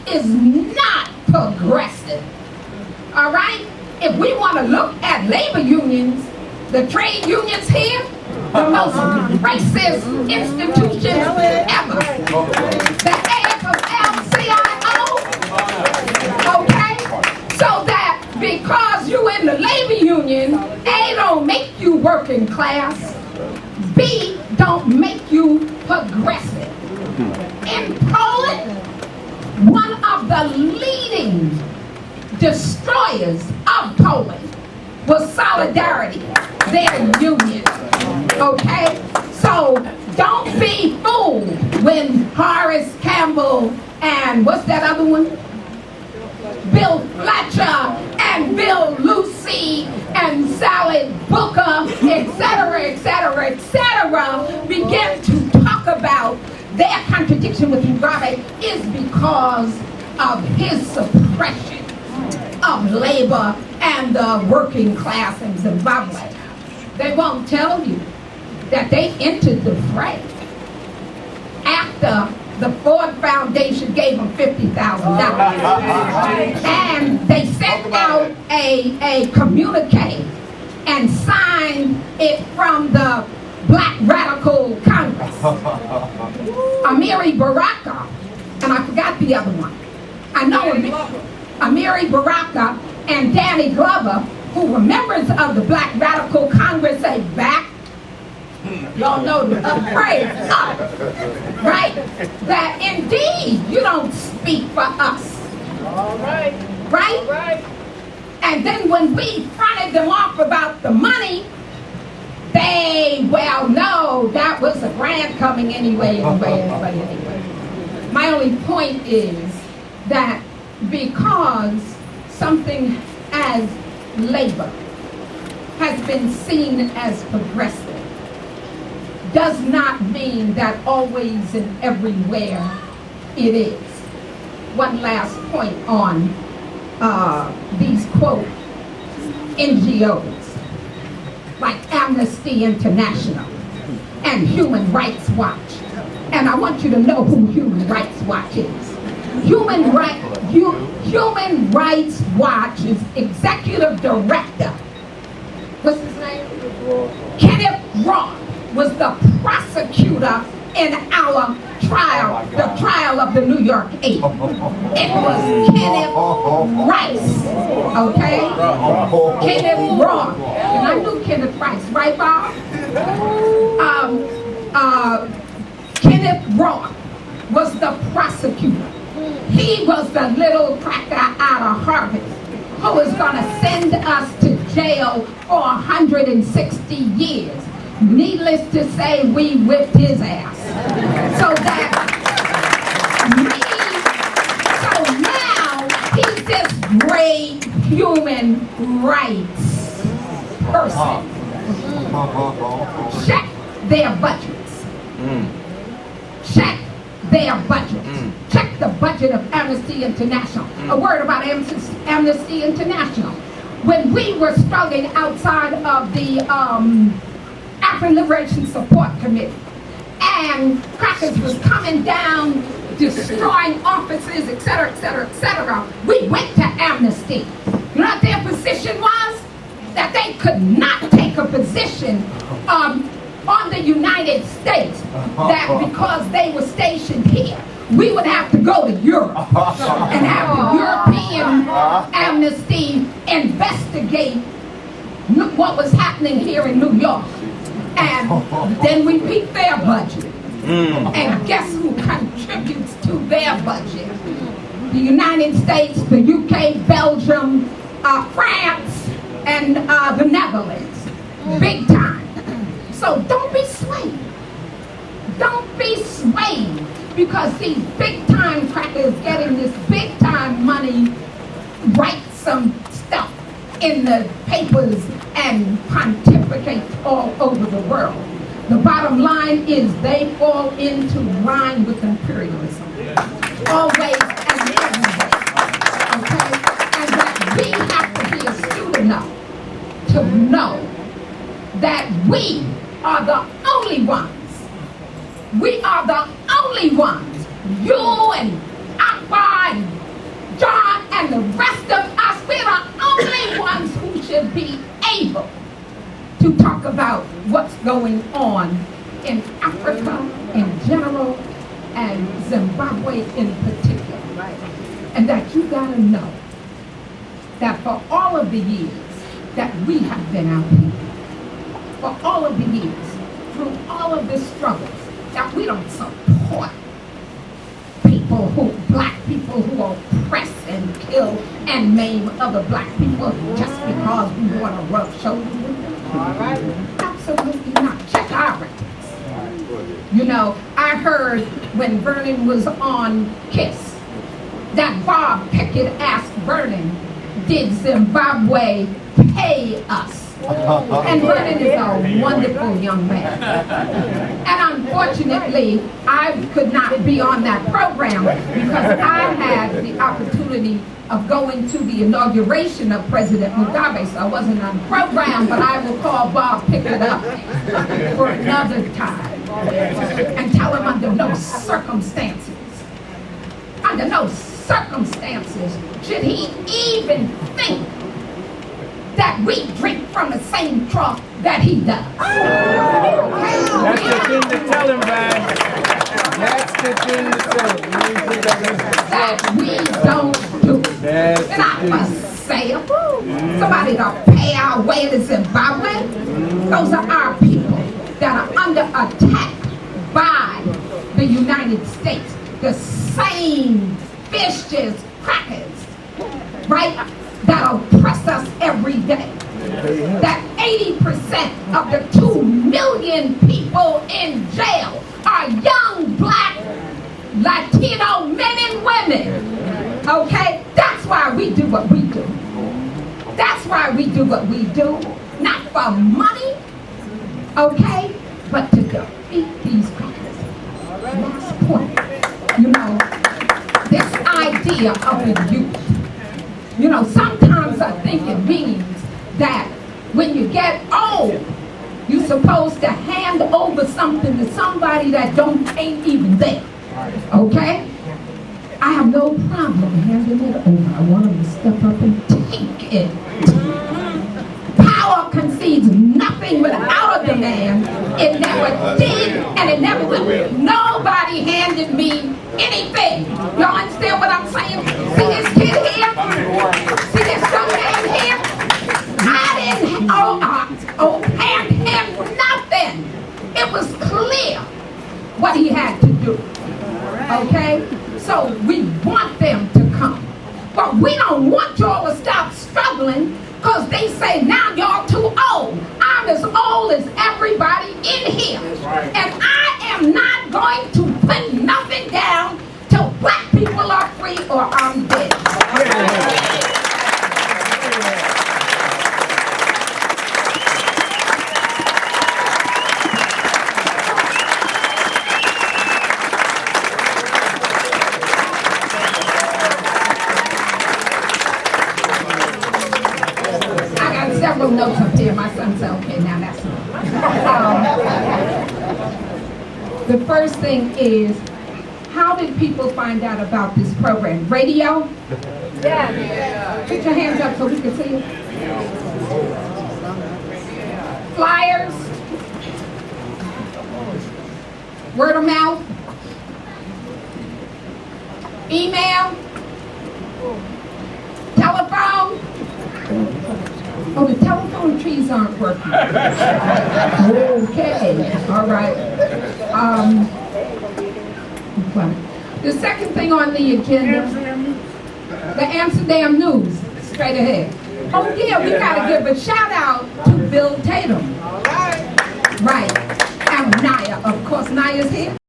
is not progressive. All right? If we want to look at labor unions, the trade unions here, the most racist institutions ever. The AFL-CIO, okay? So that because you in the labor union, A, don't make you working class, B, don't make you progressive. In Poland, one of the leading destroyers of Poland was Solidarity, their union, okay? So don't be fooled when Horace Campbell and what's that other one? Bill Fletcher and Bill Lucy and Sally Booker, etc., begin to talk about their contradiction with Mugabe is because of his suppression of labor and the working class in Zimbabwe. They won't tell you that they entered the fray after the Ford Foundation gave them $50,000. And they sent out a communique and signed it from the Black Radical Congress. Amiri Baraka, and I forgot the other one. I know Amiri Baraka and Danny Glover, who were members of the Black Radical Congress, say back. Y'all know the phrase up, right? That indeed you don't speak for us. All right. Right? All right. And then when we fronted them off about the money, they, well, no, that was a grant coming anyway. My only point is that because something as labor has been seen as progressive does not mean that always and everywhere it is. One last point on these, quote, NGOs like Amnesty International and Human Rights Watch. And I want you to know who Human Rights Watch is. Human Rights Watch's executive director, what's his name? Kenneth Roth, was the prosecutor in our trial, the trial of the New York 8. It was Kenneth Rice, okay? Kenneth Roth. And I knew Kenneth Rice, right, Bob? Kenneth Roth was the prosecutor. He was the little cracker out of Harvard who was going to send us to jail for 160 years. Needless to say, we whipped his ass. So now he's this great human rights person. Check their budgets. Check their budgets. Check the budget of Amnesty International. A word about Amnesty International. When we were struggling outside of the African Liberation Support Committee, and crackers was coming down, destroying offices, etc., we went to Amnesty. You know what their position was? That they could not take a position on the United States, that because they were stationed here, we would have to go to Europe and have the European Amnesty investigate what was happening here in New York. And then we peep their budget. And guess who contributes to their budget? The United States, the UK, Belgium, France, and the Netherlands. Big time. So don't be swayed. Don't be swayed because these big time crackers getting this big time money write some stuff in the papers and pontificate all over the world. The bottom line is they fall into line with imperialism. Always and everywhere. Okay? And that we have to be astute enough to know that we are the only ones. We are the only ones. You and Akbar and the rest of us, we're the only ones who should be able to talk about what's going on in Africa in general and Zimbabwe in particular. And that you gotta know that for all of the years that we have been out here, for all of the years, through all of the struggles, that we don't support people black people who oppress and kill and maim other black people just because we want to rub shoulders with them. All right. Absolutely not. Check our records. You know, I heard when Vernon was on KISS that Bob Pickett asked Vernon, did Zimbabwe pay us? And Vernon is a wonderful young man. And unfortunately, I could not be on that program because I had the opportunity of going to the inauguration of President Mugabe, so I wasn't on the program, but I will call Bob Pickett up for another time and tell him under no circumstances should he even think that we drink from the same trough that he does. That's the thing to tell him, man. That's the thing to tell him. That we don't do. We're not for sale. Somebody to pay our way to Zimbabwe. Those are our people that are under attack by the United States. The same vicious crackers, right? That oppress us every day. That 80% of the 2 million people in jail are young black Latino men and women. Okay? That's why we do what we do. That's why we do what we do. Not for money, okay? But to defeat these crackers. Last point. You know, this idea of the youth. You know, sometimes I think it means that when you get old, you're supposed to hand over something to somebody that ain't even there. Okay? I have no problem handing it over. I want them to step up and take it. Power concedes nothing without a demand. It never did, and it never will. Nobody handed me anything. Y'all understand what I'm saying? See this kid here? See this young man here? I didn't hand him nothing. It was clear what he had to do. Okay? So we want them to come. But we don't want y'all to stop struggling because they say now y'all too old. I'm as old as everybody in here. And I am not going to put nothing down till black people are free or I'm dead. Several notes up here. My son said, okay, now that's it. The first thing is, how did people find out about this program? Radio? Yeah. Put your hands up so we can see you. Flyers? Word of mouth? Email? Telephone? Oh, the telephone trees aren't working. Okay, all right. The second thing on the agenda, the Amsterdam News, straight ahead. Oh yeah, we gotta give a shout out to Bill Tatum. All right. Right, and Naya, of course, Naya's here.